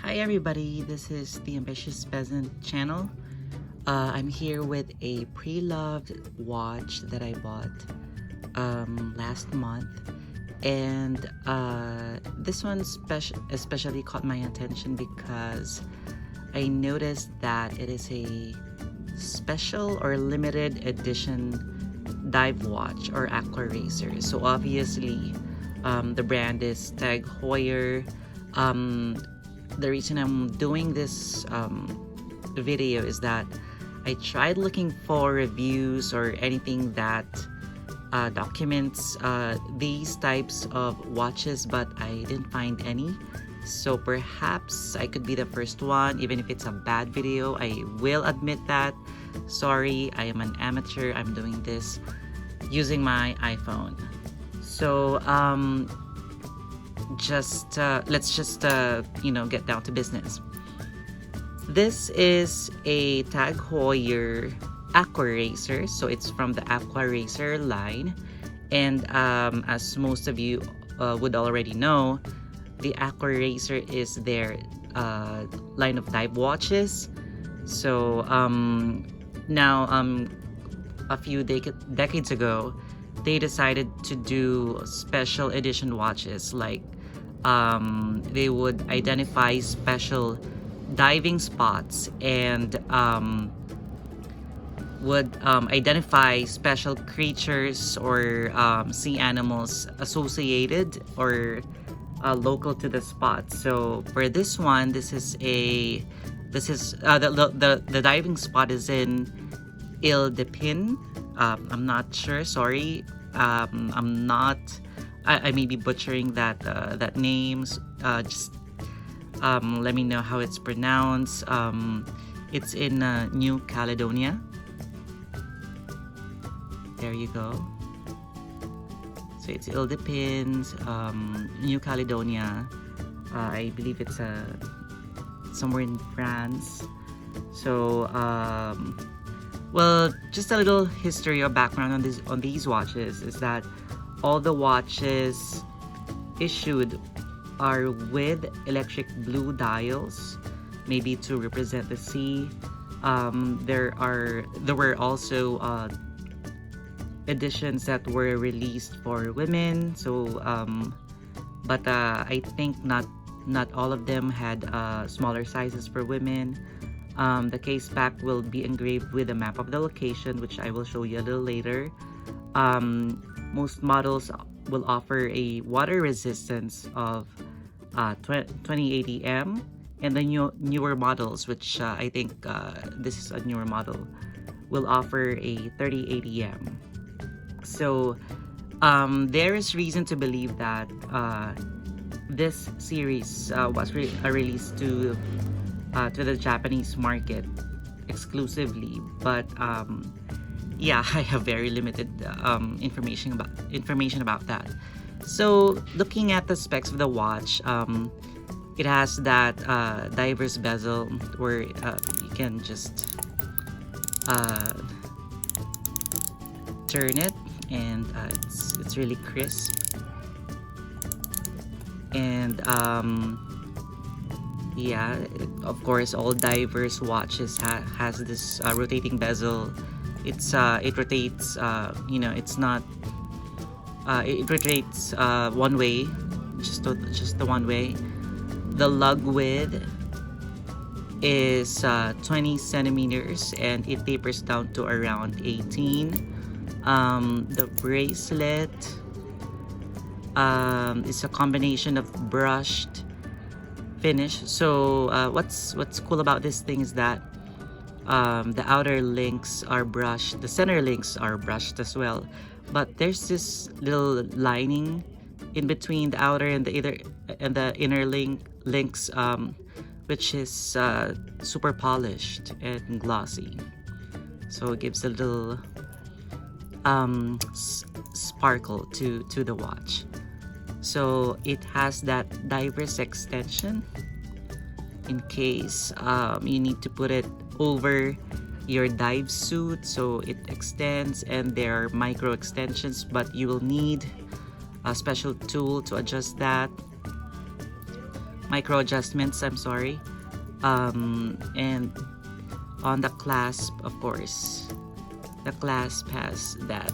Hi everybody, this is the Ambitious Peasant channel. I'm here with a pre-loved watch that I bought last month, and this one especially caught my attention because I noticed that it is a special or limited edition dive watch or Aquaracer. So obviously the brand is tagheuer. The reason I'm doing this video is that I tried looking for reviews or anything that documents these types of watches, but I didn't find any. So perhaps I could be the first one, even if it's a bad video. I will admit that. Sorry, I am an amateur. I'm doing this using my iPhone. So let's just get down to business. This is a tagheuer Aquaracer, so it's from the Aquaracer line, and as most of you would already know, the Aquaracer is their line of dive watches. So now a few decades ago, they decided to do special edition watches, like they would identify special diving spots and would identify special creatures or sea animals associated or local to the spot. So for this one, the diving spot is in Ile de Pin. I'm not sure, sorry. I may be butchering that names. Just let me know how it's pronounced. It's in New Caledonia. There you go. So it's Ile de Pins, New Caledonia. I believe it's somewhere in France. So well, just a little history or background on these watches is that all the watches issued are with electric blue dials, maybe to represent the sea. There were also editions that were released for women. So, but I think not all of them had smaller sizes for women. The case back will be engraved with a map of the location, which I will show you a little later. Most models will offer a water resistance of 2080 m, and the newer models, which I think this is a newer model, will offer a 3080 m. So there is reason to believe that this series was released to the Japanese market exclusively, but yeah, I have very limited information about that. So looking at the specs of the watch, it has that diverse bezel where you can just turn it, and it's really crisp. And yeah, of course, all diverse watches has this rotating bezel. It rotates. It's not. It rotates one way, just the one way. The lug width is 20 centimeters, and it tapers down to around 18. The bracelet is a combination of brushed finish. So what's cool about this thing is that the outer links are brushed, the center links are brushed as well, but there's this little lining in between the outer and the inner links, which is super polished and glossy, so it gives a little sparkle to the watch. So it has that diverse extension in case you need to put it over your dive suit, so it extends, and there are micro extensions, but you will need a special tool to adjust that. micro adjustments, I'm sorry. And on the clasp, of course, the clasp has that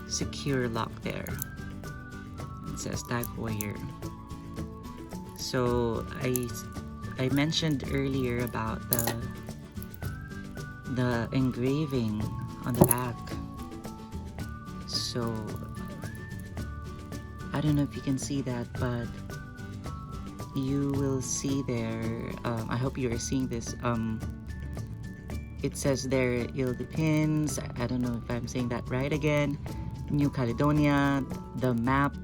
secure lock there. It says tagheuer. So I mentioned earlier about the engraving on the back. So I don't know if you can see that, but you will see there, I hope you are seeing this, it says there il depends, I don't know if I'm saying that right again, New Caledonia, the map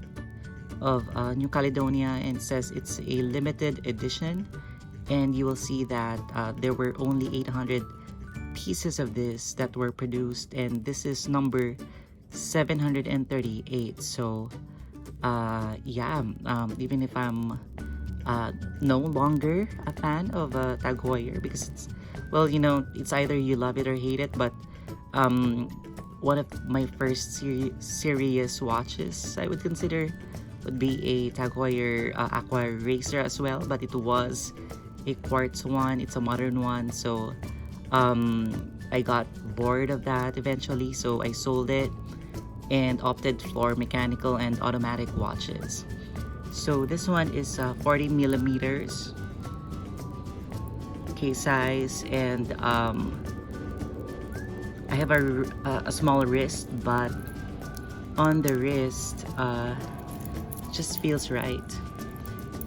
of New Caledonia, and it says it's a limited edition, and you will see that there were only 800 pieces of this that were produced, and this is number 738. So yeah, even if I'm no longer a fan of tagheuer, because it's, well, you know, it's either you love it or hate it, but one of my first serious watches I would consider would be a tagheuer Aquaracer as well, but it was a quartz one. It's a modern one, so I got bored of that eventually, so I sold it and opted for mechanical and automatic watches. So this one is 40 millimeters case size, and I have a small wrist, but on the wrist just feels right.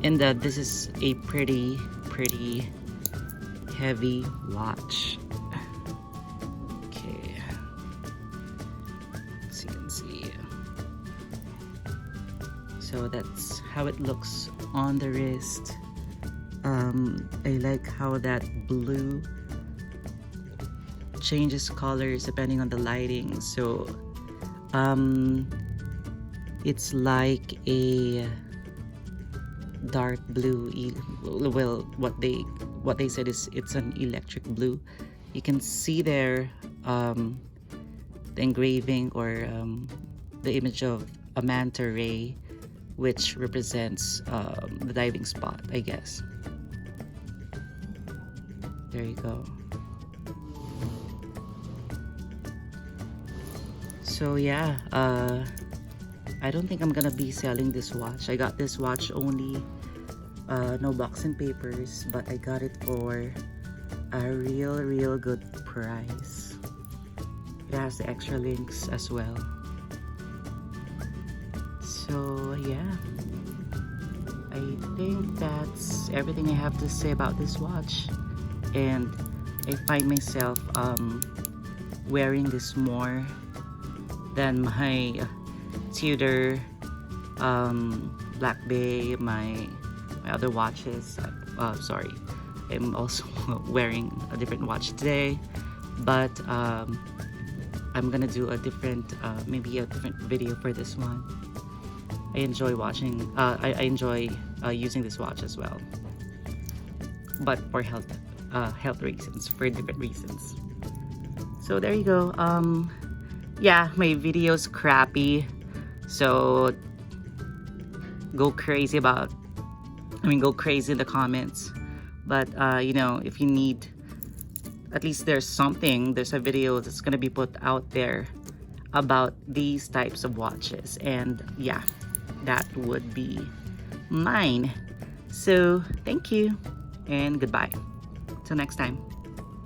And this is a pretty heavy watch. Okay, so you can see. So that's how it looks on the wrist. I like how that blue changes colors depending on the lighting. So it's like a dark blue, well, what they said is it's an electric blue. You can see there the engraving, or the image of a manta ray, which represents the diving spot, I guess. There you go. So yeah, I don't think I'm gonna be selling this watch. I got this watch only, no box and papers, but I got it for a real good price. It has the extra links as well. So yeah, I think that's everything I have to say about this watch, and I find myself wearing this more than my Tudor, Black Bay, my other watches. Sorry, I'm also wearing a different watch today, but I'm gonna do a different, maybe a different video for this one. I enjoy watching, I enjoy using this watch as well, but for health reasons, for different reasons. So there you go. Yeah, my video's crappy, so go crazy in the comments. But you know, if you need, at least there's a video that's gonna be put out there about these types of watches, and yeah, that would be mine. So thank you and goodbye till next time.